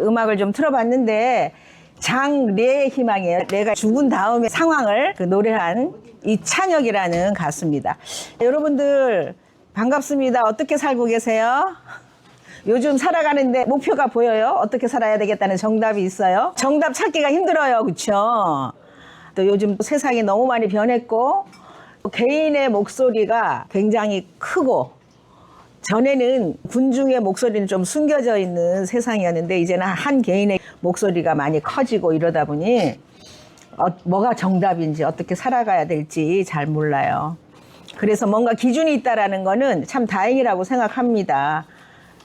음악을 좀 틀어봤는데 장래의 희망이에요. 내가 죽은 다음에 상황을 노래한 이찬혁이라는 가수입니다. 여러분들 반갑습니다. 어떻게 살고 계세요? 요즘 살아가는데 목표가 보여요? 어떻게 살아야 되겠다는 정답이 있어요? 정답 찾기가 힘들어요. 그렇죠? 또 요즘 세상이 너무 많이 변했고 개인의 목소리가 굉장히 크고 전에는 군중의 목소리는 좀 숨겨져 있는 세상이었는데 이제는 한 개인의 목소리가 많이 커지고 이러다 보니 뭐가 정답인지 어떻게 살아가야 될지 잘 몰라요. 그래서 뭔가 기준이 있다라는 거는 참 다행이라고 생각합니다.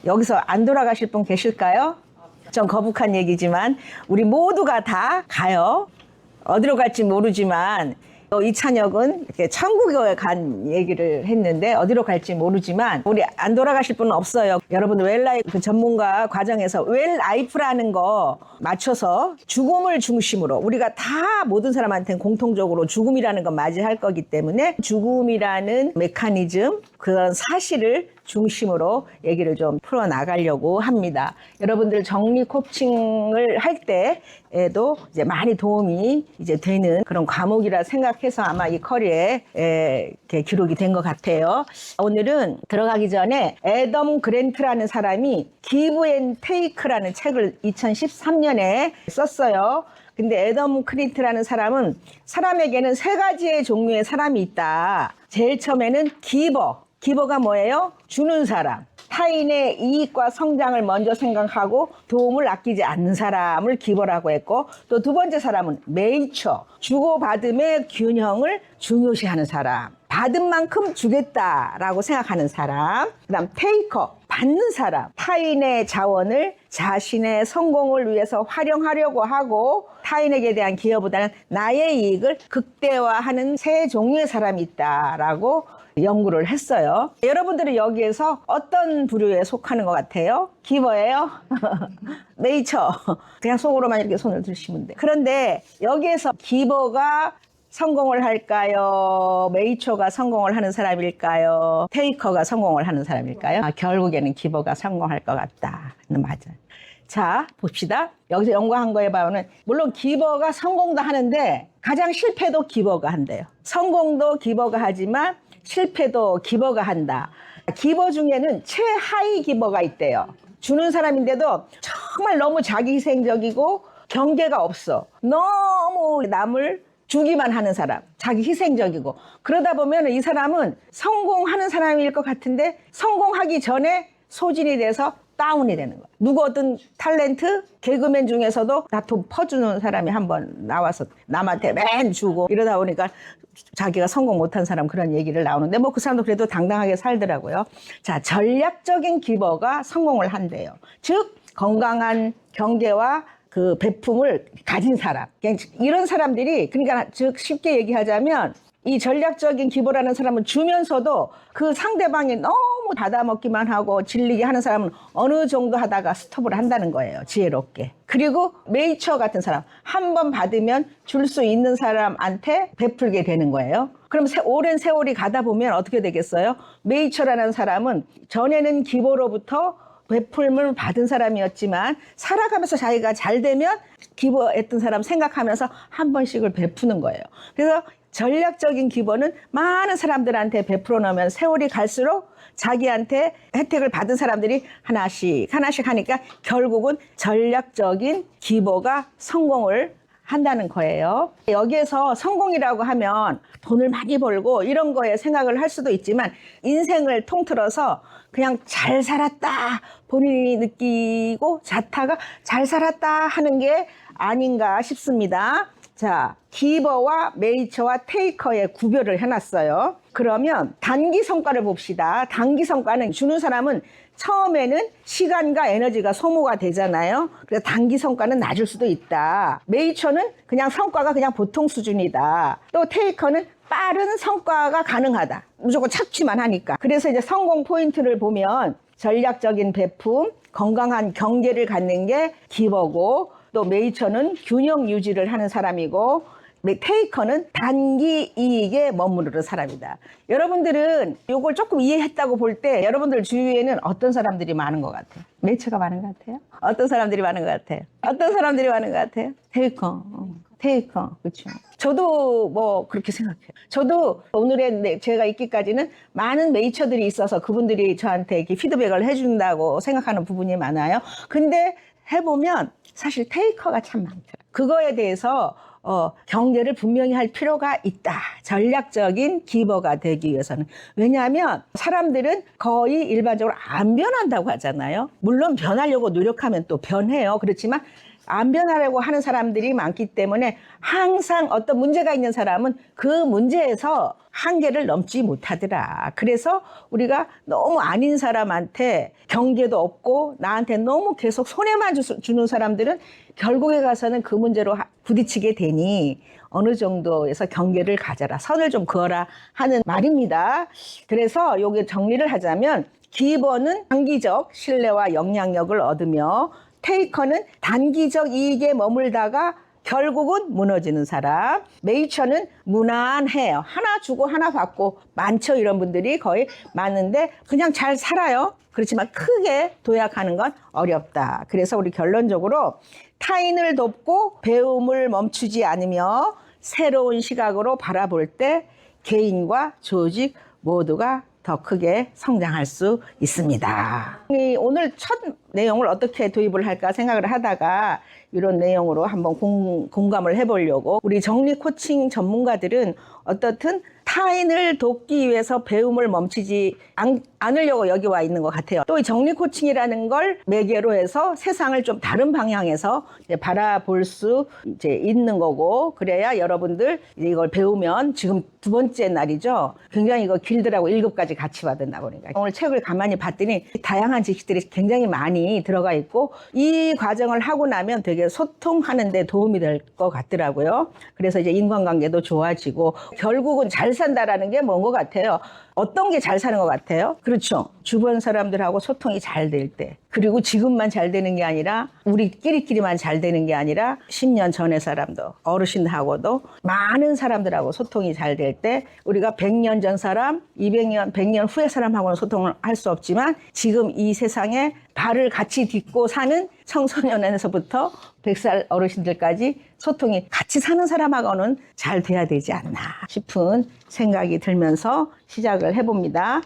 여기서 안 돌아가실 분 계실까요? 좀 거북한 얘기지만 우리 모두가 다 가요. 어디로 갈지 모르지만 이찬혁은 이렇게 천국에 간 얘기를 했는데 어디로 갈지 모르지만 우리 안 돌아가실 분은 없어요. 여러분 웰라이프 전문가 과정에서 웰라이프라는 거 맞춰서 죽음을 중심으로 우리가 다 모든 사람한테는 공통적으로 죽음이라는 건 맞이할 거기 때문에 죽음이라는 메커니즘 그런 사실을 중심으로 얘기를 좀 풀어나가려고 합니다. 여러분들 정리 코칭을 할 때에도 이제 많이 도움이 이제 되는 그런 과목이라 생각해서 아마 이 커리에 이렇게 기록이 된 것 같아요. 오늘은 들어가기 전에 애덤 그랜트라는 사람이 기브 앤 테이크라는 책을 2013년에 썼어요. 근데 애덤 그랜트라는 사람은 사람에게는 세 가지의 종류의 사람이 있다. 제일 처음에는 기버가 뭐예요? 주는 사람. 타인의 이익과 성장을 먼저 생각하고 도움을 아끼지 않는 사람을 기버라고 했고 또 두 번째 사람은 메이처. 주고받음의 균형을 중요시하는 사람. 받은 만큼 주겠다라고 생각하는 사람. 그 다음 테이커. 받는 사람. 타인의 자원을 자신의 성공을 위해서 활용하려고 하고 타인에게 대한 기여보다는 나의 이익을 극대화하는 세 종류의 사람이 있다라고 연구를 했어요. 여러분들은 여기에서 어떤 부류에 속하는 것 같아요? 기버예요? 네이처. 그냥 속으로만 이렇게 손을 드시면 돼요. 그런데 여기에서 기버가 성공을 할까요? 메이처가 성공을 하는 사람일까요? 테이커가 성공을 하는 사람일까요? 결국에는 기버가 성공할 것 같다. 맞아요. 자, 봅시다. 여기서 연구한 거에 봐서는 물론 기버가 성공도 하는데 가장 실패도 기버가 한대요. 성공도 기버가 하지만 실패도 기버가 한다. 기버 중에는 최하위 기버가 있대요. 주는 사람인데도 정말 너무 자기희생적이고 경계가 없어. 너무 남을 주기만 하는 사람. 자기 희생적이고. 그러다 보면 이 사람은 성공하는 사람일 것 같은데 성공하기 전에 소진이 돼서 다운이 되는 거야. 누구 어떤 탤런트, 개그맨 중에서도 나 돈 퍼주는 사람이 한번 나와서 남한테 맨 주고 이러다 보니까 자기가 성공 못한 사람 그런 얘기를 나오는데 뭐 그 사람도 그래도 당당하게 살더라고요. 자, 전략적인 기버가 성공을 한대요. 즉 건강한 경계와 그 베품을 가진 사람. 이런 사람들이 그러니까 즉 쉽게 얘기하자면 이 전략적인 기버라는 사람은 주면서도 그 상대방이 너무 받아먹기만 하고 질리게 하는 사람은 어느 정도 하다가 스톱을 한다는 거예요. 지혜롭게. 그리고 메이처 같은 사람. 한 번 받으면 줄 수 있는 사람한테 베풀게 되는 거예요. 그럼 오랜 세월이 가다 보면 어떻게 되겠어요? 메이처라는 사람은 전에는 기버로부터 베풀을 받은 사람이었지만 살아가면서 자기가 잘 되면 기버했던 사람 생각하면서 한 번씩을 베푸는 거예요. 그래서 전략적인 기버는 많은 사람들한테 베풀어 놓으면 세월이 갈수록 자기한테 혜택을 받은 사람들이 하나씩 하니까 결국은 전략적인 기버가 성공을 한다는 거예요. 여기에서 성공이라고 하면 돈을 많이 벌고 이런 거에 생각을 할 수도 있지만 인생을 통틀어서 그냥 잘 살았다 본인이 느끼고 자타가 잘 살았다 하는 게 아닌가 싶습니다. 자, 기버와 메이처와 테이커의 구별을 해놨어요. 그러면 단기 성과를 봅시다. 단기 성과는 주는 사람은 처음에는 시간과 에너지가 소모가 되잖아요. 그래서 단기 성과는 낮을 수도 있다. 메이처는 그냥 성과가 그냥 보통 수준이다. 또 테이커는 빠른 성과가 가능하다. 무조건 착취만 하니까. 그래서 이제 성공 포인트를 보면 전략적인 베품, 건강한 경계를 갖는 게 기버고 또 메이처는 균형 유지를 하는 사람이고 테이커는 단기 이익에 머무르는 사람이다. 여러분들은 이걸 조금 이해했다고 볼 때 여러분들 주위에는 어떤 사람들이 많은 것 같아요? 매체가 많은 것 같아요? 어떤 사람들이 많은 것 같아요? 어떤 사람들이 많은 것 같아요? 테이커. 테이커. 그렇죠. 저도 뭐 그렇게 생각해요. 저도 오늘의 제가 있기까지는 많은 메이처들이 있어서 그분들이 저한테 이렇게 피드백을 해준다고 생각하는 부분이 많아요. 근데 해보면 사실 테이커가 참 많더라고요. 그거에 대해서 경계를 분명히 할 필요가 있다. 전략적인 기버가 되기 위해서는. 왜냐하면 사람들은 거의 일반적으로 안 변한다고 하잖아요. 물론 변하려고 노력하면 또 변해요. 그렇지만 안 변하려고 하는 사람들이 많기 때문에 항상 어떤 문제가 있는 사람은 그 문제에서 한계를 넘지 못하더라. 그래서 우리가 너무 아닌 사람한테 경계도 없고 나한테 너무 계속 손해만 주는 사람들은 결국에 가서는 그 문제로 부딪히게 되니 어느 정도에서 경계를 가져라. 선을 좀 그어라 하는 말입니다. 그래서 요게 정리를 하자면 기버는 장기적 신뢰와 영향력을 얻으며 테이커는 단기적 이익에 머물다가 결국은 무너지는 사람. 메이처는 무난해요. 하나 주고 하나 받고 많죠. 이런 분들이 거의 많은데 그냥 잘 살아요. 그렇지만 크게 도약하는 건 어렵다. 그래서 우리 결론적으로 타인을 돕고 배움을 멈추지 않으며 새로운 시각으로 바라볼 때 개인과 조직 모두가 더 크게 성장할 수 있습니다. 오늘 첫 내용을 어떻게 도입을 할까 생각을 하다가 이런 내용으로 한번 공감을 해보려고 우리 정리 코칭 전문가들은 어떻든 타인을 돕기 위해서 배움을 멈추지 않으려고 여기 와 있는 것 같아요. 또 이 정리 코칭이라는 걸 매개로 해서 세상을 좀 다른 방향에서 이제 바라볼 수 이제 있는 거고 그래야 여러분들 이걸 배우면 지금 두 번째 날이죠. 굉장히 이거 길더라고 1급까지 같이 받았나 보니까. 오늘 책을 가만히 봤더니 다양한 지식들이 굉장히 많이 들어가 있고 이 과정을 하고 나면 되게 소통하는 데 도움이 될 것 같더라고요. 그래서 이제 인간관계도 좋아지고 결국은 잘 산다라는 게 뭔 것 같아요. 어떤 게 잘 사는 것 같아요? 그렇죠. 주변 사람들하고 소통이 잘 될 때. 그리고 지금만 잘 되는 게 아니라 우리끼리만 잘 되는 게 아니라 10년 전의 사람도 어르신하고도 많은 사람들하고 소통이 잘 될 때 우리가 100년 전 사람, 200년, 100년 후의 사람하고는 소통을 할 수 없지만 지금 이 세상에 발을 같이 딛고 사는 청소년에서부터 100살 어르신들까지 소통이 같이 사는 사람하고는 잘 돼야 되지 않나 싶은 생각이 들면서 시작을 해봅니다.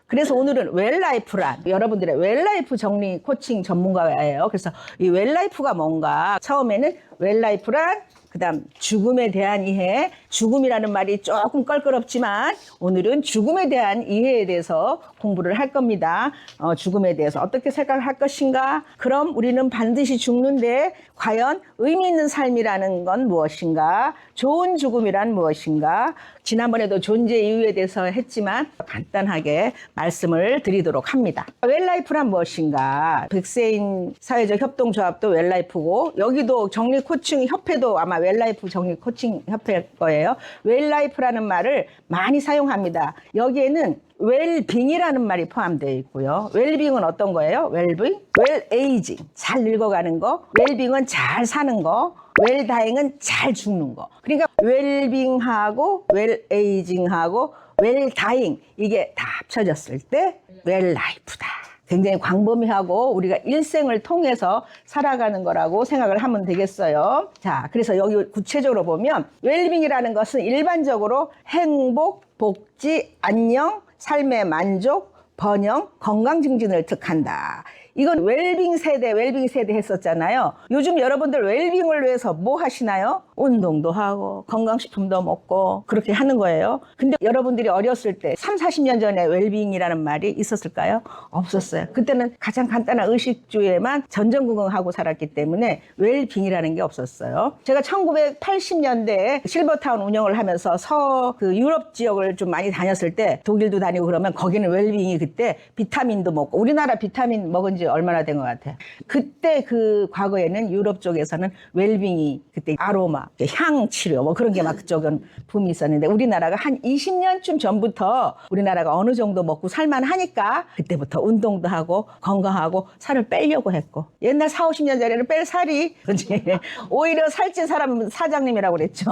그래서 오늘은 웰라이프란 여러분들의 웰라이프 정리 코칭 전문가예요. 그래서 이 웰라이프가 뭔가 처음에는 웰라이프란 그다음 죽음에 대한 이해, 죽음이라는 말이 조금 껄끄럽지만 오늘은 죽음에 대한 이해에 대해서 공부를 할 겁니다. 죽음에 대해서 어떻게 생각할 것인가? 그럼 우리는 반드시 죽는데 과연 의미 있는 삶이라는 건 무엇인가? 좋은 죽음이란 무엇인가? 지난번에도 존재 이유에 대해서 했지만 간단하게 말씀을 드리도록 합니다. 웰라이프란 무엇인가? 백세인 사회적 협동조합도 웰라이프고 여기도 정리 코칭 협회도 아마 웰라이프 정리 코칭 협회일 거예요. 웰라이프라는 말을 많이 사용합니다. 여기에는 웰빙이라는 말이 포함되어 있고요. 웰빙은 어떤 거예요? 웰빙? 웰에이징, 잘 늙어가는 거. 웰빙은 잘 사는 거. 웰다잉은 잘 죽는 거. 그러니까 웰빙하고 웰에이징하고 웰다잉 이게 다 합쳐졌을 때 웰라이프다. 굉장히 광범위하고 우리가 일생을 통해서 살아가는 거라고 생각을 하면 되겠어요. 자, 그래서 여기 구체적으로 보면 웰빙이라는 것은 일반적으로 행복, 복지, 안녕, 삶의 만족, 번영, 건강 증진을 뜻한다. 이건 웰빙 세대 했었잖아요. 요즘 여러분들 웰빙을 위해서 뭐 하시나요? 운동도 하고 건강식품도 먹고 그렇게 하는 거예요. 근데 여러분들이 어렸을 때 30-40년 전에 웰빙이라는 말이 있었을까요? 없었어요. 그때는 가장 간단한 의식주에만 전전긍긍하고 살았기 때문에 웰빙이라는 게 없었어요. 제가 1980년대에 실버타운 운영을 하면서 그 유럽 지역을 좀 많이 다녔을 때 독일도 다니고 그러면 거기는 웰빙이 그때 비타민도 먹고 우리나라 비타민 먹은 지 얼마나 된 것 같아요. 그때 그 과거에는 유럽 쪽에서는 웰빙이 그때 아로마 향 치료 뭐 그런 게 막 그쪽은 붐이 있었는데 우리나라가 한 20년쯤 전부터 우리나라가 어느 정도 먹고 살만 하니까 그때부터 운동도 하고 건강하고 살을 빼려고 했고 옛날 40, 50년 전에는 뺄 살이 오히려 살찐 사람은 사장님이라고 그랬죠.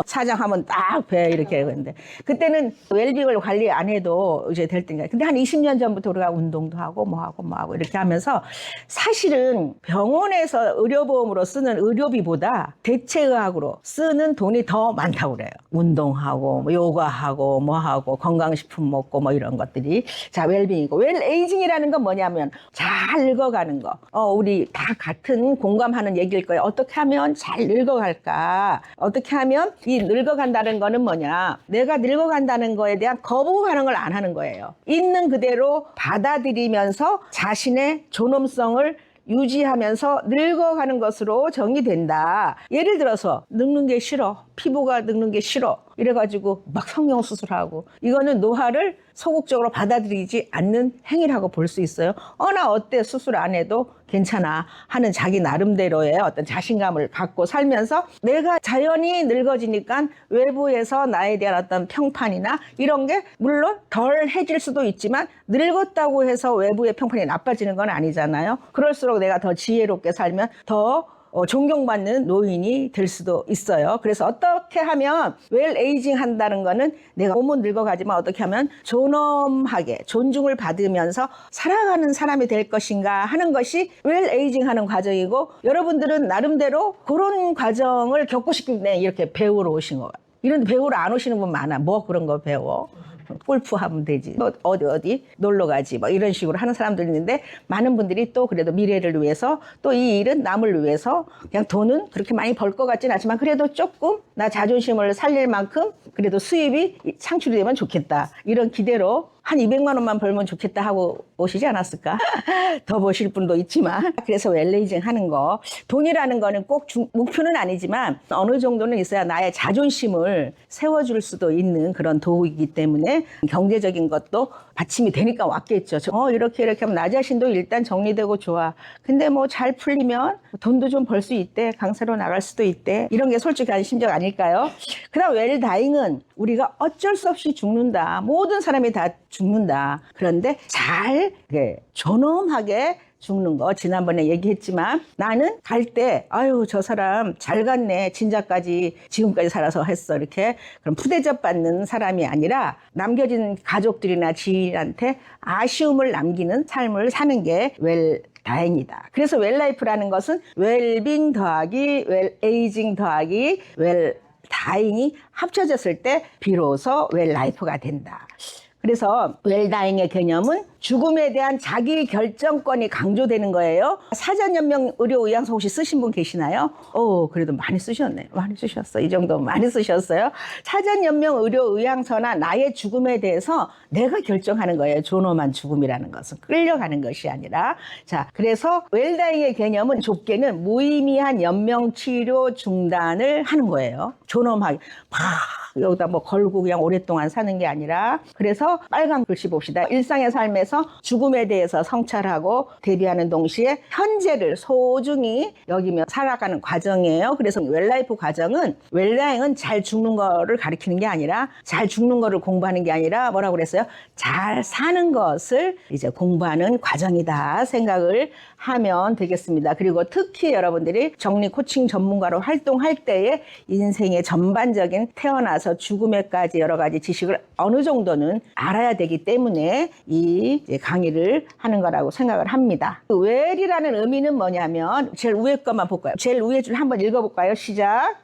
사장하면 딱 배 이렇게 했는데 그때는 웰빙을 관리 안 해도 이제 될 때니까 근데 한 20년 전부터 우리가 운동도 하고 뭐 하고 이렇게 하면서 사실은 병원에서 의료보험으로 쓰는 의료비보다 대체의학으로 쓰는 돈이 더 많다고 그래요. 운동하고 뭐 요가하고 뭐 하고 건강식품 먹고 뭐 이런 것들이 자 웰빙이고 웰에이징이라는 건 뭐냐면 잘 늙어가는 거. 우리 다 같은 공감하는 얘기일 거예요. 어떻게 하면 잘 늙어갈까? 어떻게 하면 이 늙어간다는 거는 뭐냐? 내가 늙어간다는 거에 대한 거부하는 걸 안 하는 거예요. 있는 그대로 받아들이면서 자신의 존엄성을 유지하면서 늙어가는 것으로 정의된다. 예를 들어서 늙는 게 싫어. 피부가 늙는 게 싫어. 이래가지고 막 성형수술하고 이거는 노화를 소극적으로 받아들이지 않는 행위라고 볼 수 있어요. 나 어때 수술 안 해도 괜찮아 하는 자기 나름대로의 어떤 자신감을 갖고 살면서 내가 자연히 늙어지니까 외부에서 나에 대한 어떤 평판이나 이런 게 물론 덜해질 수도 있지만 늙었다고 해서 외부의 평판이 나빠지는 건 아니잖아요. 그럴수록 내가 더 지혜롭게 살면 더 존경받는 노인이 될 수도 있어요. 그래서 어떻게 하면 웰에이징 한다는 거는 내가 몸은 늙어가지만 어떻게 하면 존엄하게 존중을 받으면서 살아가는 사람이 될 것인가 하는 것이 웰에이징 하는 과정이고 여러분들은 나름대로 그런 과정을 겪고 싶은데 이렇게 배우러 오신 거예요. 이런 배우러 안 오시는 분 많아. 뭐 그런 거 배워. 골프 하면 되지. 뭐 어디 놀러 가지. 뭐 이런 식으로 하는 사람들 있는데 많은 분들이 또 그래도 미래를 위해서 또 이 일은 남을 위해서 그냥 돈은 그렇게 많이 벌 것 같진 않지만 그래도 조금 나 자존심을 살릴 만큼 그래도 수입이 창출이 되면 좋겠다. 이런 기대로 한 200만 원만 벌면 좋겠다 하고 오시지 않았을까? 더 보실 분도 있지만 그래서 웰에이징 하는 거 돈이라는 거는 꼭 목표는 아니지만 어느 정도는 있어야 나의 자존심을 세워줄 수도 있는 그런 도구이기 때문에 경제적인 것도 받침이 되니까 왔겠죠. 이렇게 하면 나 자신도 일단 정리되고 좋아. 근데 뭐 잘 풀리면 돈도 좀 벌 수 있대. 강사로 나갈 수도 있대. 이런 게 솔직한 심정 아닐까요? 그다음 웰다잉은 우리가 어쩔 수 없이 죽는다. 모든 사람이 다 죽는다. 그런데 잘 존엄하게 죽는 거 지난번에 얘기했지만 나는 갈 때 아유 저 사람 잘 갔네 진짜까지 지금까지 살아서 했어 이렇게 그럼 푸대접 받는 사람이 아니라 남겨진 가족들이나 지인한테 아쉬움을 남기는 삶을 사는 게 다행이다. 그래서 웰라이프라는 것은 웰빙 더하기 웰에이징 더하기 웰다잉이 합쳐졌을 때 비로소 웰라이프가 된다. 그래서 웰다잉의 개념은 죽음에 대한 자기 결정권이 강조되는 거예요. 사전연명 의료의향서 혹시 쓰신 분 계시나요? 그래도 많이 쓰셨네. 많이 쓰셨어. 이 정도 많이 쓰셨어요. 사전연명 의료의향서나 나의 죽음에 대해서 내가 결정하는 거예요. 존엄한 죽음이라는 것은 끌려가는 것이 아니라. 자, 그래서 웰다잉의 개념은 좁게는 무의미한 연명치료 중단을 하는 거예요. 존엄하게 여기다 뭐 걸고 그냥 오랫동안 사는 게 아니라 그래서 빨간 글씨 봅시다. 일상의 삶에서 죽음에 대해서 성찰하고 대비하는 동시에 현재를 소중히 여기며 살아가는 과정이에요. 그래서 웰라이프 과정은 웰다잉은 잘 죽는 거를 가리키는 게 아니라 잘 죽는 거를 공부하는 게 아니라 뭐라고 그랬어요? 잘 사는 것을 이제 공부하는 과정이다 생각을 하면 되겠습니다. 그리고 특히 여러분들이 정리 코칭 전문가로 활동할 때에 인생의 전반적인 태어나서 죽음에까지 여러 가지 지식을 어느 정도는 알아야 되기 때문에 이 강의를 하는 거라고 생각을 합니다. 그 웰이라는 의미는 뭐냐면 제일 위에 것만 볼까요? 제일 위에 줄 한번 읽어볼까요? 시작.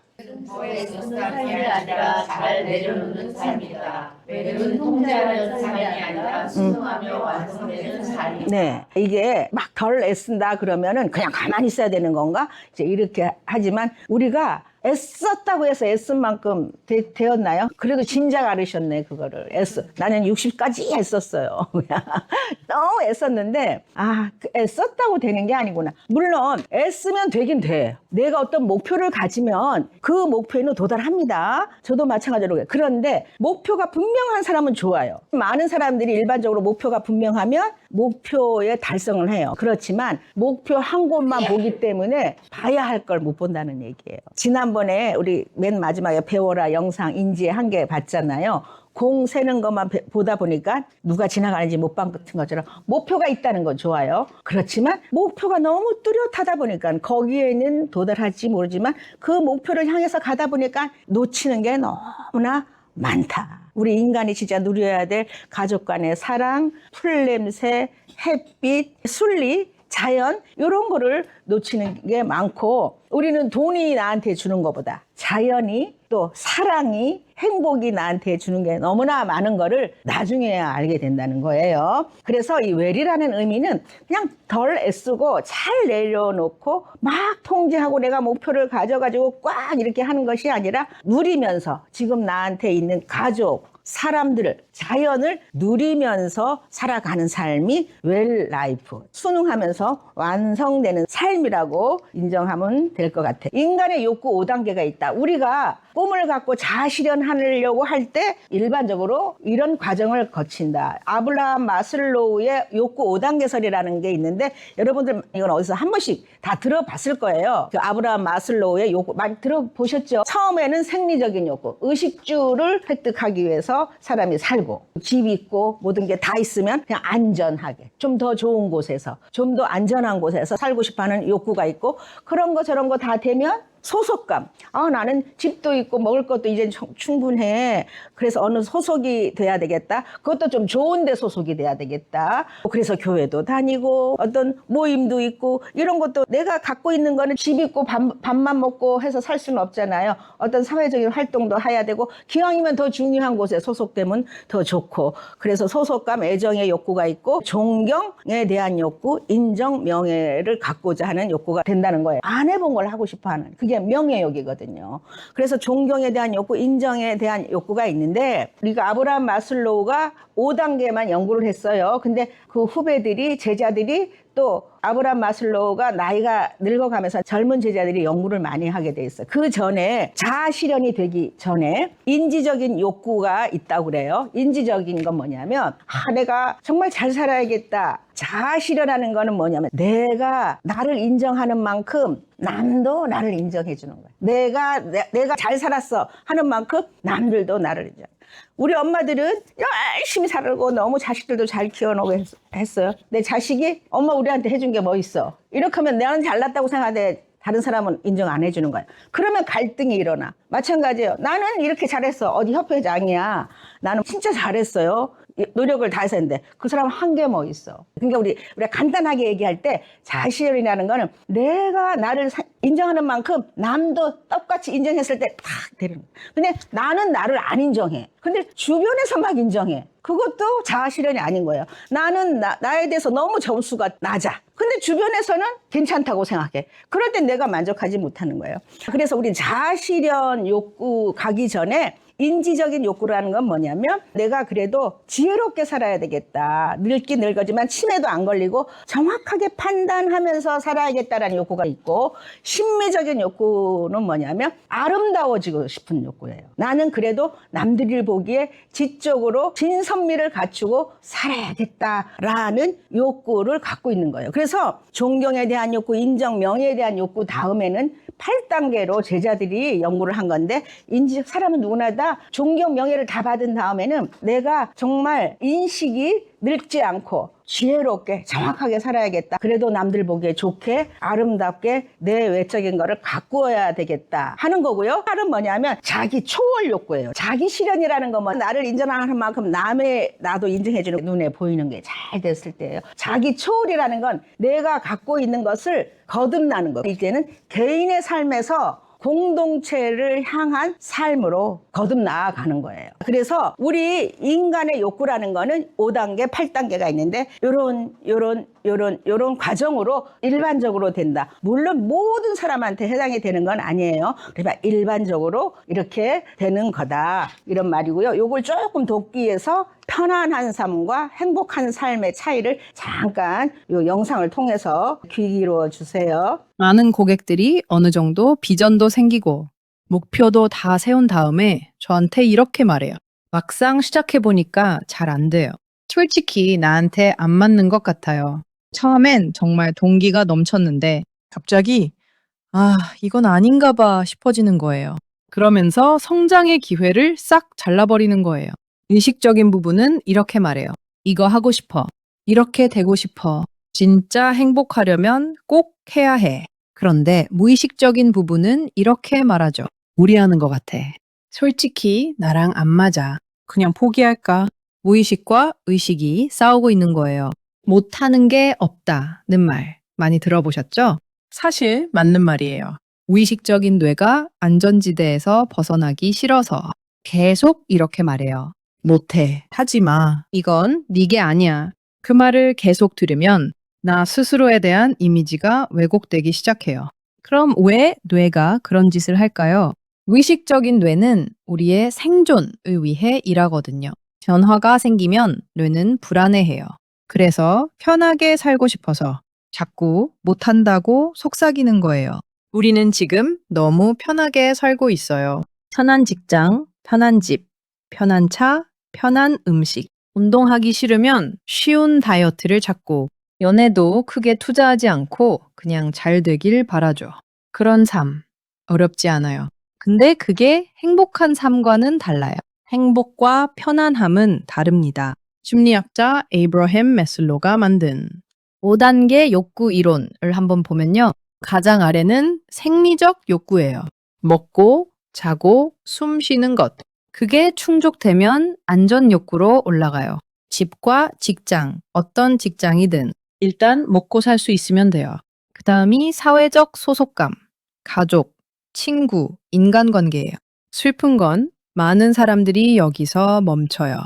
뭐에서 삶이 아니라 잘 내려놓는 삶이다. 웰은 통제하는 삶이 아니라 순응하며 완성되는 삶이다. 네, 이게 막 덜 애쓴다 그러면은 그냥 가만히 있어야 되는 건가? 이제 이렇게 하지만 우리가 애썼다고 해서 애쓴 만큼 되었나요? 그래도 진작 알으셨네 그거를. 나는 60까지 애썼어요. 너무 애썼는데 애썼다고 되는 게 아니구나. 물론 애쓰면 되긴 돼. 내가 어떤 목표를 가지면 그 목표에는 도달합니다. 저도 마찬가지로 그래요. 그런데 목표가 분명한 사람은 좋아요. 많은 사람들이 일반적으로 목표가 분명하면 목표에 달성을 해요. 그렇지만 목표 한 곳만 보기 때문에 봐야 할 걸 못 본다는 얘기예요. 지난번 지난번에 우리 맨 마지막에 배워라 영상 인지의 한계 봤잖아요. 공 세는 것만 보다 보니까 누가 지나가는지 못 본 같은 것처럼 목표가 있다는 건 좋아요. 그렇지만 목표가 너무 뚜렷하다 보니까 거기에는 도달할지 모르지만 그 목표를 향해서 가다 보니까 놓치는 게 너무나 많다. 우리 인간이 진짜 누려야 될 가족 간의 사랑, 풀냄새, 햇빛, 순리, 자연 이런 거를 놓치는 게 많고 우리는 돈이 나한테 주는 것보다 자연이 또 사랑이 행복이 나한테 주는 게 너무나 많은 거를 나중에야 알게 된다는 거예요. 그래서 이 웰이라는 의미는 그냥 덜 애쓰고 잘 내려놓고 막 통제하고 내가 목표를 가져가지고 꽉 이렇게 하는 것이 아니라 누리면서 지금 나한테 있는 가족, 사람들을, 자연을 누리면서 살아가는 삶이 웰 라이프, 순응하면서 완성되는 삶이라고 인정하면 될 것 같아요. 인간의 욕구 5단계가 있다. 우리가 꿈을 갖고 자아실현하려고 할 때 일반적으로 이런 과정을 거친다. 아브라함 마슬로우의 욕구 5단계설이라는 게 있는데 여러분들 이건 어디서 한 번씩 다 들어봤을 거예요. 그 아브라함 마슬로우의 욕구 많이 들어보셨죠? 처음에는 생리적인 욕구, 의식주를 획득하기 위해서 사람이 살고 집 있고 모든 게 다 있으면 그냥 안전하게 좀 더 좋은 곳에서 좀 더 안전한 곳에서 살고 싶어하는 욕구가 있고 그런 거 저런 거 다 되면 소속감. 나는 집도 있고 먹을 것도 이제 충분해. 그래서 어느 소속이 돼야 되겠다. 그것도 좀 좋은 데 소속이 돼야 되겠다. 그래서 교회도 다니고 어떤 모임도 있고 이런 것도 내가 갖고 있는 거는 집 있고 밥만 먹고 해서 살 수는 없잖아요. 어떤 사회적인 활동도 해야 되고 기왕이면 더 중요한 곳에 소속되면 더 좋고 그래서 소속감, 애정의 욕구가 있고 존경에 대한 욕구, 인정, 명예를 갖고자 하는 욕구가 된다는 거예요. 안 해본 걸 하고 싶어하는 그게 명예욕이거든요. 그래서 존경에 대한 욕구, 인정에 대한 욕구가 있는데 우리가 아브라함 마슬로우가 5단계만 연구를 했어요. 근데 그 후배들이 제자들이 또 아브라함 마슬로우가 나이가 늙어가면서 젊은 제자들이 연구를 많이 하게 돼 있어요. 그 전에 자아 실현이 되기 전에 인지적인 욕구가 있다고 그래요. 인지적인 건 뭐냐면 내가 정말 잘 살아야겠다. 자아 실현하는 거는 뭐냐면 내가 나를 인정하는 만큼 남도 나를 인정해 주는 거예요. 내가 잘 살았어 하는 만큼 남들도 나를 인정. 우리 엄마들은 열심히 살고 너무 자식들도 잘 키워놓고 했어요. 내 자식이 엄마 우리한테 해준 게 뭐 있어? 이렇게 하면 나는 잘났다고 생각하는데 다른 사람은 인정 안 해주는 거야. 그러면 갈등이 일어나. 마찬가지예요. 나는 이렇게 잘했어. 어디 협회장이야. 나는 진짜 잘했어요. 노력을 다해서 했는데 그 사람 한 게 뭐 있어. 그러니까 우리가 간단하게 얘기할 때 자아실현이라는 거는 내가 나를 인정하는 만큼 남도 똑같이 인정했을 때 탁 되는 거야. 근데 나는 나를 안 인정해. 근데 주변에서 막 인정해. 그것도 자아실현이 아닌 거예요. 나는 나에 대해서 너무 점수가 낮아. 근데 주변에서는 괜찮다고 생각해. 그럴 땐 내가 만족하지 못하는 거예요. 그래서 우리 자아실현 욕구 가기 전에 인지적인 욕구라는 건 뭐냐면 내가 그래도 지혜롭게 살아야 되겠다. 늙긴 늙었지만 치매도 안 걸리고 정확하게 판단하면서 살아야겠다라는 욕구가 있고 심미적인 욕구는 뭐냐면 아름다워지고 싶은 욕구예요. 나는 그래도 남들이 보기에 지적으로 진선미를 갖추고 살아야겠다라는 욕구를 갖고 있는 거예요. 그래서 존경에 대한 욕구, 인정, 명예에 대한 욕구 다음에는 8단계로 제자들이 연구를 한 건데 사람은 누구나 다 존경, 명예를 다 받은 다음에는 내가 정말 인식이 늙지 않고 지혜롭게 정확하게 살아야겠다. 그래도 남들 보기에 좋게 아름답게 내 외적인 거를 가꾸어야 되겠다 하는 거고요. 다른 뭐냐면 자기 초월 욕구예요. 자기 실현이라는 건 나를 인정하는 만큼 남의 나도 인정해주는 눈에 보이는 게 잘 됐을 때예요. 자기 초월이라는 건 내가 갖고 있는 것을 거듭나는 거예요. 이때는 개인의 삶에서 공동체를 향한 삶으로 거듭 나아가는 거예요. 그래서 우리 인간의 욕구라는 거는 5단계, 8단계가 있는데 요런 과정으로 일반적으로 된다. 물론 모든 사람한테 해당이 되는 건 아니에요. 그러니까 일반적으로 이렇게 되는 거다. 이런 말이고요. 요걸 조금 돕기 위해서 편안한 삶과 행복한 삶의 차이를 잠깐 이 영상을 통해서 귀 기울여 주세요. 많은 고객들이 어느 정도 비전도 생기고 목표도 다 세운 다음에 저한테 이렇게 말해요. 막상 시작해보니까 잘 안 돼요. 솔직히 나한테 안 맞는 것 같아요. 처음엔 정말 동기가 넘쳤는데 갑자기 아, 이건 아닌가 봐 싶어지는 거예요. 그러면서 성장의 기회를 싹 잘라버리는 거예요. 의식적인 부분은 이렇게 말해요. 이거 하고 싶어. 이렇게 되고 싶어. 진짜 행복하려면 꼭 해야 해. 그런데 무의식적인 부분은 이렇게 말하죠. 무리하는 것 같아. 솔직히 나랑 안 맞아. 그냥 포기할까? 무의식과 의식이 싸우고 있는 거예요. 못하는 게 없다는 말 많이 들어보셨죠? 사실 맞는 말이에요. 무의식적인 뇌가 안전지대에서 벗어나기 싫어서 계속 이렇게 말해요. 못해, 하지 마. 이건 네게 아니야. 그 말을 계속 들으면 나 스스로에 대한 이미지가 왜곡되기 시작해요. 그럼 왜 뇌가 그런 짓을 할까요? 무의식적인 뇌는 우리의 생존을 위해 일하거든요. 변화가 생기면 뇌는 불안해해요. 그래서 편하게 살고 싶어서 자꾸 못한다고 속삭이는 거예요. 우리는 지금 너무 편하게 살고 있어요. 편한 직장, 편한 집, 편한 차, 편한 음식. 운동하기 싫으면 쉬운 다이어트를 찾고 연애도 크게 투자하지 않고 그냥 잘 되길 바라죠. 그런 삶 어렵지 않아요. 근데 그게 행복한 삶과는 달라요. 행복과 편안함은 다릅니다. 심리학자 에이브러햄 매슬로가 만든 5단계 욕구 이론을 한번 보면요. 가장 아래는 생리적 욕구예요. 먹고, 자고, 숨 쉬는 것. 그게 충족되면 안전 욕구로 올라가요. 집과 직장, 어떤 직장이든 일단 먹고 살 수 있으면 돼요. 그 다음이 사회적 소속감, 가족, 친구, 인간관계예요. 슬픈 건 많은 사람들이 여기서 멈춰요.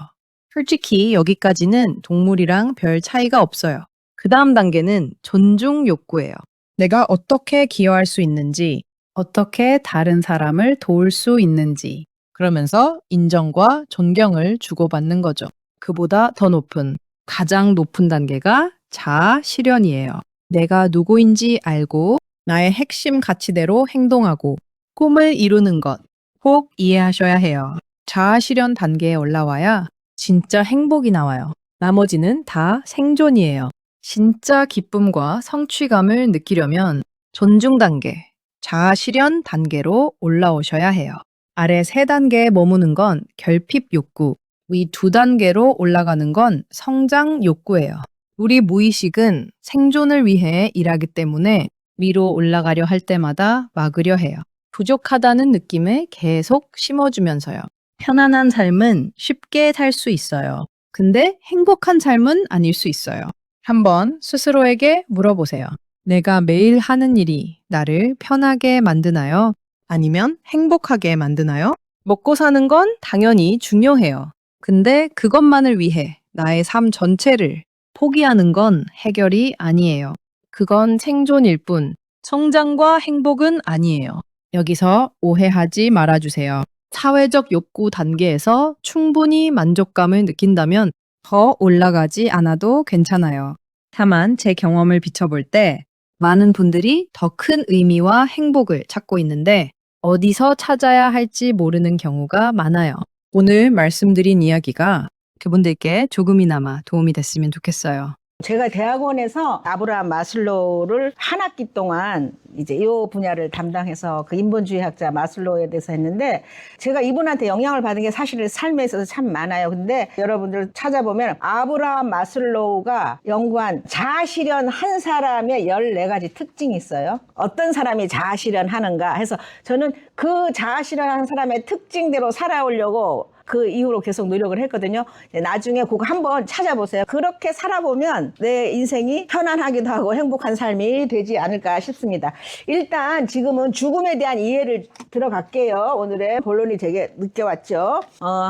솔직히 여기까지는 동물이랑 별 차이가 없어요. 그 다음 단계는 존중 욕구예요. 내가 어떻게 기여할 수 있는지, 어떻게 다른 사람을 도울 수 있는지, 그러면서 인정과 존경을 주고받는 거죠. 그보다 더 높은, 가장 높은 단계가 자아 실현이에요. 내가 누구인지 알고 나의 핵심 가치대로 행동하고 꿈을 이루는 것 꼭 이해하셔야 해요. 자아 실현 단계에 올라와야 진짜 행복이 나와요. 나머지는 다 생존이에요. 진짜 기쁨과 성취감을 느끼려면 존중 단계, 자아 실현 단계로 올라오셔야 해요. 아래 3단계에 머무는 건 결핍 욕구, 위 2단계로 올라가는 건 성장 욕구예요. 우리 무의식은 생존을 위해 일하기 때문에 위로 올라가려 할 때마다 막으려 해요. 부족하다는 느낌을 계속 심어주면서요. 편안한 삶은 쉽게 살 수 있어요. 근데 행복한 삶은 아닐 수 있어요. 한번 스스로에게 물어보세요. 내가 매일 하는 일이 나를 편하게 만드나요? 아니면 행복하게 만드나요? 먹고 사는 건 당연히 중요해요. 근데 그것만을 위해 나의 삶 전체를 포기하는 건 해결이 아니에요. 그건 생존일 뿐, 성장과 행복은 아니에요. 여기서 오해하지 말아주세요. 사회적 욕구 단계에서 충분히 만족감을 느낀다면 더 올라가지 않아도 괜찮아요. 다만 제 경험을 비춰볼 때 많은 분들이 더 큰 의미와 행복을 찾고 있는데 어디서 찾아야 할지 모르는 경우가 많아요. 오늘 말씀드린 이야기가 그분들께 조금이나마 도움이 됐으면 좋겠어요. 제가 대학원에서 아브라함 마슬로우를 한 학기 동안 이제 이 분야를 담당해서 그 인본주의학자 마슬로우에 대해서 했는데 제가 이분한테 영향을 받은 게 사실 삶에 있어서 참 많아요. 근데 여러분들 찾아보면 아브라함 마슬로우가 연구한 자아실현 한 사람의 14가지 특징이 있어요. 어떤 사람이 자아실현하는가 해서 저는 그 자아실현하는 사람의 특징대로 살아오려고 그 이후로 계속 노력을 했거든요. 나중에 그거 한번 찾아보세요. 그렇게 살아보면 내 인생이 편안하기도 하고 행복한 삶이 되지 않을까 싶습니다. 일단 지금은 죽음에 대한 이해를 들어갈게요. 오늘의 본론이 되게 늦게 왔죠.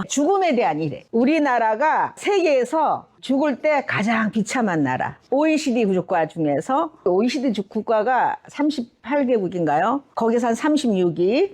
죽음에 대한 이해. 우리나라가 세계에서 죽을 때 가장 비참한 나라. OECD 국가 중에서 OECD 국가가 38개국인가요? 거기서 한 36위.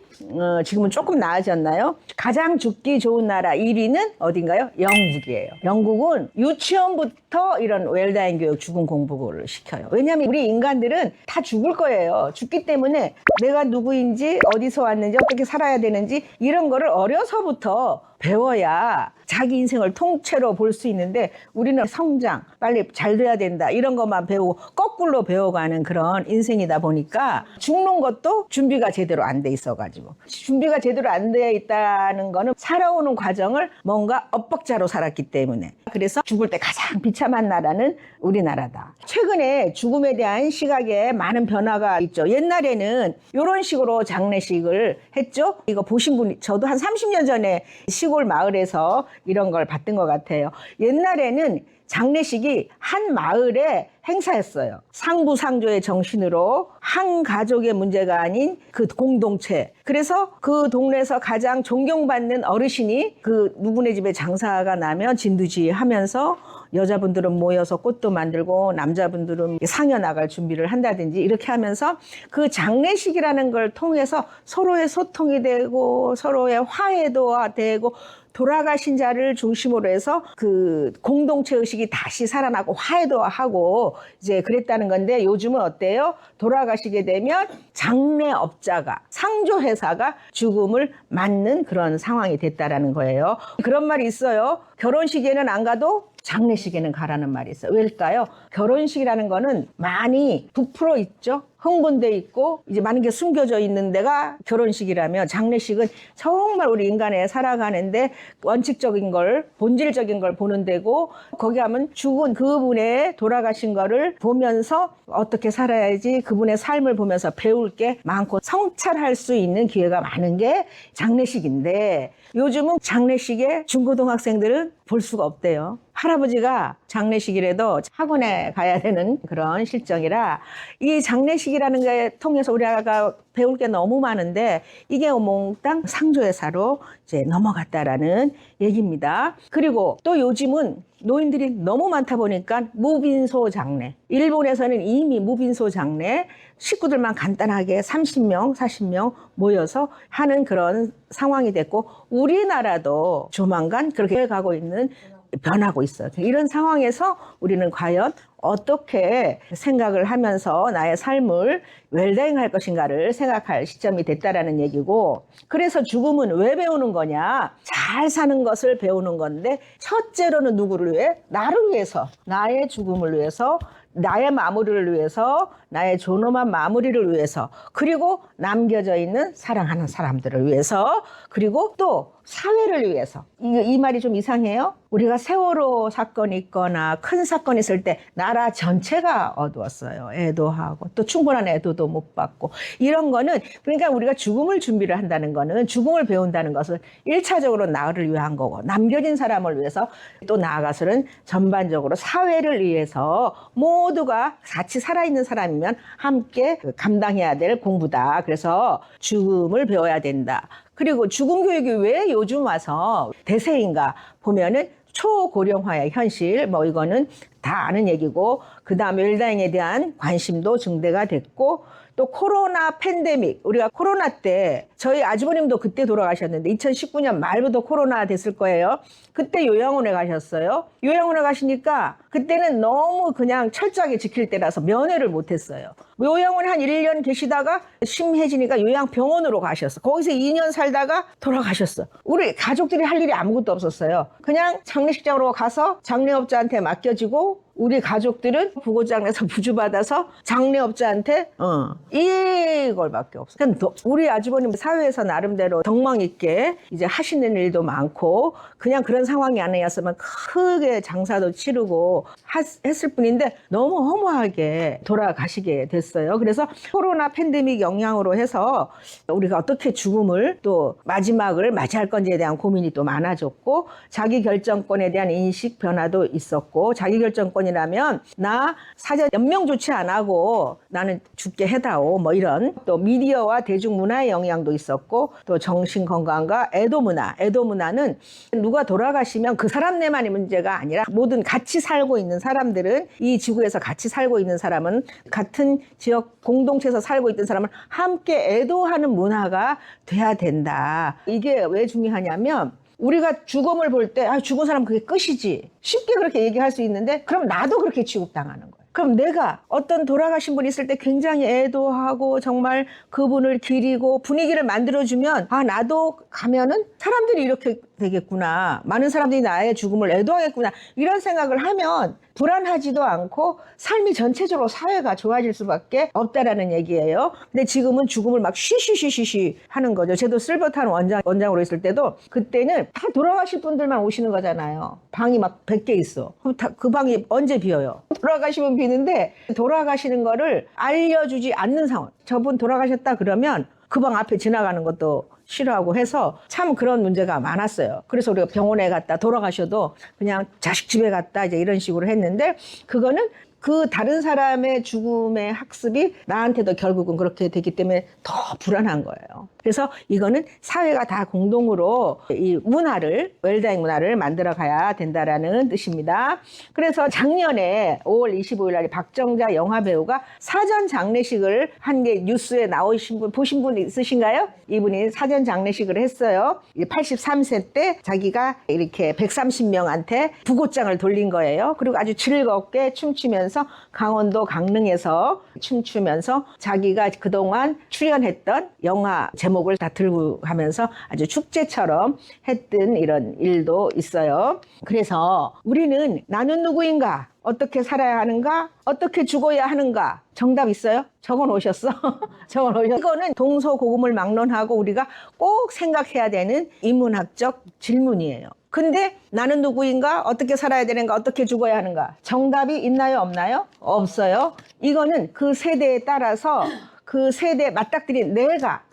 지금은 조금 나아졌나요? 가장 죽기 좋은 나라 1위는 어딘가요? 영국이에요. 영국은 유치원부터 이런 웰다인 교육, 죽음 공부를 시켜요. 왜냐하면 우리 인간들은 다 죽을 거예요. 죽기 때문에 내가 누구인지, 어디서 왔는지, 어떻게 살아야 되는지 이런 거를 어려서부터 배워야 자기 인생을 통째로 볼 수 있는데 우리는 성장, 빨리 잘 돼야 된다 이런 것만 배우고 거꾸로 배워가는 그런 인생이다 보니까 죽는 것도 준비가 제대로 안 돼 있어가지고 준비가 제대로 안 돼 있다는 거는 살아오는 과정을 뭔가 엇박자로 살았기 때문에 그래서 죽을 때 가장 비참한 나라는 우리나라다. 최근에 죽음에 대한 시각에 많은 변화가 있죠. 옛날에는 이런 식으로 장례식을 했죠. 이거 보신 분이 저도 한 30년 전에 시골 마을에서 이런 걸 봤던 것 같아요. 옛날에는 장례식이 한 마을의 행사였어요. 상부상조의 정신으로 한 가족의 문제가 아닌 그 공동체. 그래서 그 동네에서 가장 존경받는 어르신이 그 누구네 집에 장사가 나면 진두지 하면서 여자분들은 모여서 꽃도 만들고 남자분들은 상여 나갈 준비를 한다든지 이렇게 하면서 그 장례식이라는 걸 통해서 서로의 소통이 되고 서로의 화해도 되고 돌아가신 자를 중심으로 해서 그 공동체 의식이 다시 살아나고 화해도 하고 이제 그랬다는 건데 요즘은 어때요? 돌아가시게 되면 장례업자가 상조회사가 죽음을 맞는 그런 상황이 됐다라는 거예요. 그런 말이 있어요. 결혼식에는 안 가도 장례식에는 가라는 말이 있어요. 왜일까요? 결혼식이라는 거는 많이 부풀어 있죠. 흥분돼 있고 이제 많은 게 숨겨져 있는 데가 결혼식이라면 장례식은 정말 우리 인간의 살아가는데 원칙적인 걸 본질적인 걸 보는 데고 거기 하면 죽은 그분의 돌아가신 거를 보면서 어떻게 살아야지 그분의 삶을 보면서 배울 게 많고 성찰할 수 있는 기회가 많은 게 장례식인데 요즘은 장례식에 중고등학생들은 볼 수가 없대요. 할아버지가 장례식이라도 학원에 가야 되는 그런 실정이라 이 장례식이라는 게 통해서 우리가 배울 게 너무 많은데 이게 몽땅 상조회사로 이제 넘어갔다라는 얘기입니다. 그리고 또 요즘은 노인들이 너무 많다 보니까 무빈소 장례. 일본에서는 이미 무빈소 장례 식구들만 간단하게 30명, 40명 모여서 하는 그런 상황이 됐고 우리나라도 조만간 그렇게 가고 있는 변하고 있어요. 이런 상황에서 우리는 과연 어떻게 생각을 하면서 나의 삶을 웰다잉할 것인가를 생각할 시점이 됐다라는 얘기고 그래서 죽음은 왜 배우는 거냐? 잘 사는 것을 배우는 건데 첫째로는 누구를 위해? 나를 위해서, 나의 죽음을 위해서 나의 마무리를 위해서 나의 존엄한 마무리를 위해서 그리고 남겨져 있는 사랑하는 사람들을 위해서 그리고 또 사회를 위해서 이 말이 좀 이상해요. 우리가 세월호 사건이 있거나 큰 사건이 있을 때 나라 전체가 어두웠어요. 애도하고 또 충분한 애도도 못 받고 이런 거는 그러니까 우리가 죽음을 준비를 한다는 거는 죽음을 배운다는 것은 1차적으로 나를 위한 거고 남겨진 사람을 위해서 또 나아가서는 전반적으로 사회를 위해서 모두가 같이 살아있는 사람이면 함께 감당해야 될 공부다. 그래서 죽음을 배워야 된다. 그리고 죽음 교육이 왜 요즘 와서 대세인가 보면은 초고령화의 현실 뭐 이거는 다 아는 얘기고 그다음에 웰다잉에 대한 관심도 증대가 됐고 또 코로나 팬데믹 우리가 코로나 때 저희 아주버님도 그때 돌아가셨는데 2019년 말부터 코로나 됐을 거예요. 그때 요양원에 가셨어요. 요양원에 가시니까 그때는 너무 그냥 철저하게 지킬 때라서 면회를 못했어요. 요양원에 한 1년 계시다가 심해지니까 요양병원으로 가셨어. 거기서 2년 살다가 돌아가셨어. 우리 가족들이 할 일이 아무것도 없었어요. 그냥 장례식장으로 가서 장례업자한테 맡겨지고 우리 가족들은 부고장에서 부주받아서 장례업자한테 이걸밖에 없어. 그러니까 우리 아주버님 사회에서 나름대로 덕망 있게 이제 하시는 일도 많고 그냥 그런 상황이 아니었으면 크게 장사도 치르고 했을 뿐인데 너무 허무하게 돌아가시게 됐어요. 그래서 코로나 팬데믹 영향으로 해서 우리가 어떻게 죽음을 또 마지막을 맞이할 건지에 대한 고민이 또 많아졌고 자기 결정권에 대한 인식 변화도 있었고 자기 결정권이라면 나 사전 연명조치 안 하고 나는 죽게 해다오 뭐 이런 또 미디어와 대중문화의 영향도 있었고 또 정신건강과 애도문화는 누가 돌아가시면 그 사람네만의 문제가 아니라 모든 같이 살고 있는 사람들은 이 지구에서 같이 살고 있는 사람은 같은 지역 공동체에서 살고 있던 사람은 함께 애도하는 문화가 돼야 된다. 이게 왜 중요하냐면 우리가 죽음을 볼 때 죽은 사람 그게 끝이지 쉽게 그렇게 얘기할 수 있는데 그럼 나도 그렇게 취급당하는 거예요. 그럼 내가 어떤 돌아가신 분이 있을 때 굉장히 애도하고 정말 그분을 기리고 분위기를 만들어주면 아 나도 가면은 사람들이 이렇게 되겠구나. 많은 사람들이 나의 죽음을 애도하겠구나. 이런 생각을 하면 불안하지도 않고 삶이 전체적으로 사회가 좋아질 수밖에 없다라는 얘기예요. 근데 지금은 죽음을 막 쉬쉬쉬쉬 하는 거죠. 저도 실버타운 원장으로 있을 때도 그때는 다 돌아가실 분들만 오시는 거잖아요. 방이 막 100개 있어. 그럼 그 방이 언제 비어요? 돌아가시면 비는데 돌아가시는 거를 알려주지 않는 상황. 저분 돌아가셨다 그러면 그 방 앞에 지나가는 것도 싫어하고 해서 참 그런 문제가 많았어요. 그래서 우리가 병원에 갔다 돌아가셔도 그냥 자식 집에 갔다 이제 이런 식으로 했는데 그거는 그 다른 사람의 죽음의 학습이 나한테도 결국은 그렇게 되기 때문에 더 불안한 거예요. 그래서 이거는 사회가 다 공동으로 이 문화를, 웰다잉 문화를 만들어 가야 된다라는 뜻입니다. 그래서 작년에 5월 25일 날 박정자 영화 배우가 사전 장례식을 한 게 뉴스에 나오신 분, 보신 분 있으신가요? 이분이 사전 장례식을 했어요. 83세 때 자기가 이렇게 130명한테 부고장을 돌린 거예요. 그리고 아주 즐겁게 춤추면서 강원도 강릉에서 춤추면서 자기가 그동안 출연했던 영화 제목을 다 들고 가면서 아주 축제처럼 했던 이런 일도 있어요. 그래서 우리는 나는 누구인가? 어떻게 살아야 하는가? 어떻게 죽어야 하는가? 정답 있어요? 적어 놓으셨어? 적어 놓으셨어? 이거는 동서고금을 막론하고 우리가 꼭 생각해야 되는 인문학적 질문이에요. 근데 나는 누구인가? 어떻게 살아야 되는가? 어떻게 죽어야 하는가? 정답이 있나요? 없나요? 없어요. 이거는 그 세대에 따라서 그 세대에 맞닥뜨린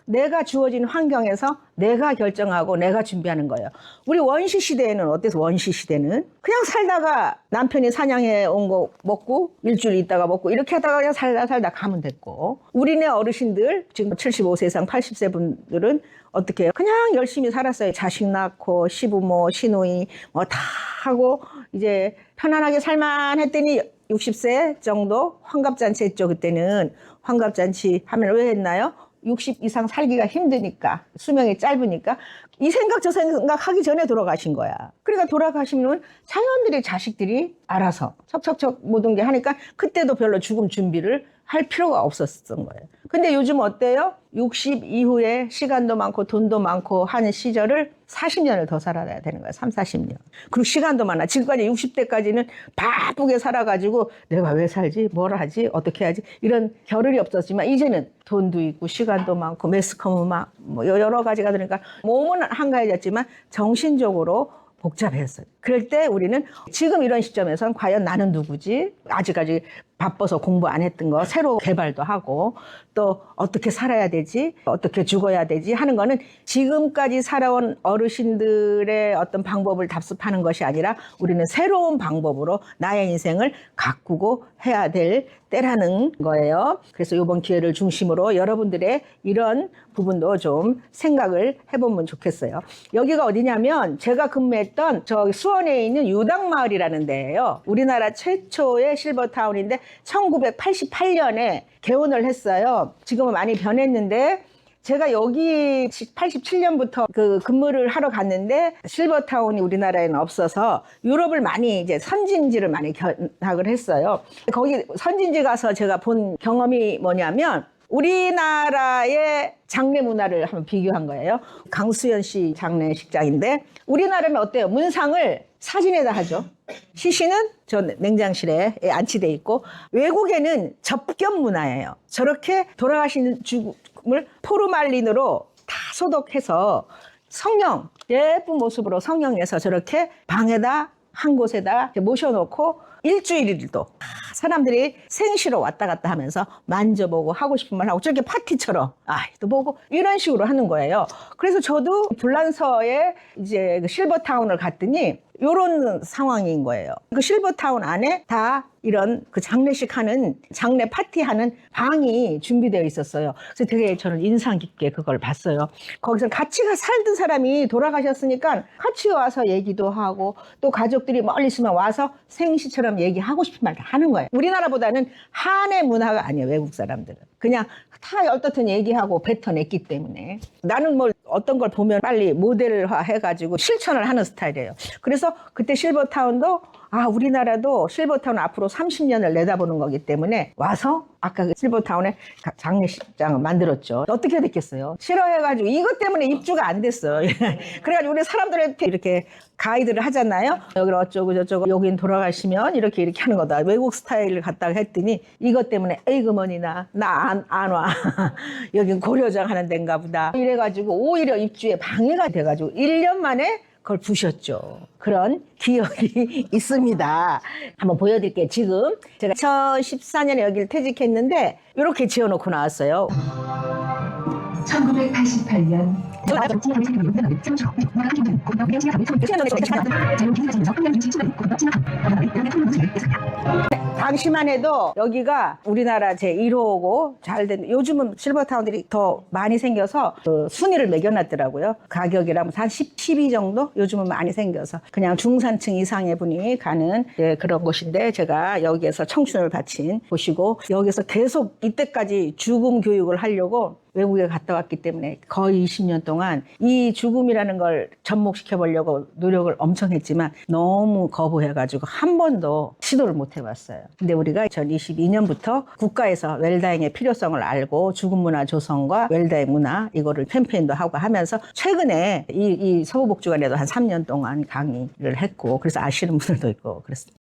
내가 주어진 환경에서 내가 결정하고 내가 준비하는 거예요. 우리 원시 시대에는 어때서 원시 시대는 그냥 살다가 남편이 사냥해 온 거 먹고 일주일 있다가 먹고 이렇게 하다가 그냥 살다 가면 됐고 우리네 어르신들 지금 75세 이상 80세 분들은 어떻게 해요? 그냥 열심히 살았어요. 자식 낳고 시부모 시누이 뭐 다 하고 이제 편안하게 살만 했더니 60세 정도 환갑잔치 했죠. 그때는 환갑잔치 하면 왜 했나요? 60 이상 살기가 힘드니까 수명이 짧으니까 이 생각 저 생각 하기 전에 돌아가신 거야. 그러니까 돌아가시면 자연들의 자식들이 알아서 척척척 모든 게 하니까 그때도 별로 죽음 준비를 할 필요가 없었던 거예요. 근데 요즘 어때요? 60 이후에 시간도 많고 돈도 많고 하는 시절을 40년을 더 살아야 되는 거예요. 30-40년. 그리고 시간도 많아. 지금까지 60대까지는 바쁘게 살아가지고 내가 왜 살지? 뭘 하지? 어떻게 하지? 이런 겨를이 없었지만 이제는 돈도 있고 시간도 많고 매스컴은 막 뭐 여러 가지가 되니까 몸은 한가해졌지만 정신적으로 복잡했어요. 그럴 때 우리는 지금 이런 시점에서는 과연 나는 누구지? 아직까지 바빠서 공부 안 했던 거 새로 개발도 하고 또 어떻게 살아야 되지? 어떻게 죽어야 되지? 하는 거는 지금까지 살아온 어르신들의 어떤 방법을 답습하는 것이 아니라 우리는 새로운 방법으로 나의 인생을 가꾸고 해야 될 때라는 거예요. 그래서 이번 기회를 중심으로 여러분들의 이런 부분도 좀 생각을 해보면 좋겠어요. 여기가 어디냐면 제가 근무했던 저기 수원에 있는 유당마을이라는 데예요. 우리나라 최초의 실버타운인데 1988년에 개원을 했어요. 지금은 많이 변했는데 제가 여기 87년부터 그 근무를 하러 갔는데 실버타운이 우리나라에는 없어서 유럽을 많이 이제 선진지를 많이 견학을 했어요. 거기 선진지 가서 제가 본 경험이 뭐냐면 우리나라의 장례 문화를 한번 비교한 거예요. 강수연 씨 장례식장인데 우리나라는 어때요? 문상을 사진에다 하죠. 시신은 저 냉장실에 안치돼 있고 외국에는 접견 문화예요. 저렇게 돌아가시는 죽음을 포르말린으로 다 소독해서 성령 예쁜 모습으로 성령에서 저렇게 방에다 한 곳에다 모셔놓고 일주일도 사람들이 생시로 왔다 갔다 하면서 만져보고 하고 싶은 말 하고 저렇게 파티처럼 아이도 보고 이런 식으로 하는 거예요. 그래서 저도 불란서에 이제 그 실버타운을 갔더니 이런 상황인 거예요. 그 실버타운 안에 다 이런 그 장례식 하는 장례 파티 하는 방이 준비되어 있었어요. 그래서 되게 저는 인상 깊게 그걸 봤어요. 거기서 같이 살던 사람이 돌아가셨으니까 같이 와서 얘기도 하고 또 가족들이 멀리 있으면 와서 생시처럼 얘기하고 싶은 말 다 하는 거예요. 우리나라보다는 한의 문화가 아니에요. 외국 사람들은 그냥 다 얼떨떨 얘기하고 뱉어냈기 때문에 나는 뭐 어떤 걸 보면 빨리 모델화 해가지고 실천을 하는 스타일이에요. 그래서 그때 실버타운도 아, 우리나라도 실버타운 앞으로 30년을 내다보는 거기 때문에 와서 아까 그 실버타운에 장례식장을 만들었죠. 어떻게 됐겠어요? 싫어해가지고 이것 때문에 입주가 안 됐어. 그래가지고 우리 사람들한테 이렇게 가이드를 하잖아요. 여기 어쩌고 저쩌고 여긴 돌아가시면 이렇게 하는 거다. 외국 스타일을 갖다가 했더니 이것 때문에 에이그머니나 나 안 와. 여긴 고려장 하는 데인가 보다. 이래가지고 오히려 입주에 방해가 돼가지고 1년 만에 그걸 부셨죠. 그런 기억이 있습니다. 한번 보여드릴게요. 지금 제가 2014년에 여기를 퇴직했는데 이렇게 지어놓고 나왔어요. 1988년 당시만 해도 여기가 우리나라 제1호고 잘된, 요즘은 실버타운들이 더 많이 생겨서 그 순위를 매겨놨더라고요. 가격이랑 한 12 정도? 요즘은 많이 생겨서 그냥 중산층 이상의 분이 가는 그런 곳인데, 제가 여기에서 청춘을 바친 곳이고, 여기서 계속 이때까지 죽음 교육을 하려고 외국에 갔다 왔기 때문에 거의 20년 동안 이 죽음이라는 걸 접목시켜 보려고 노력을 엄청 했지만 너무 거부해가지고 한 번도 시도를 못 해봤어요. 근데 우리가 2022년부터 국가에서 웰다잉의 필요성을 알고 죽음 문화 조성과 웰다잉 문화 이거를 캠페인도 하고 하면서 최근에 이 서부복지관에도 한 3년 동안 강의를 했고, 그래서 아시는 분들도 있고 그랬습니다.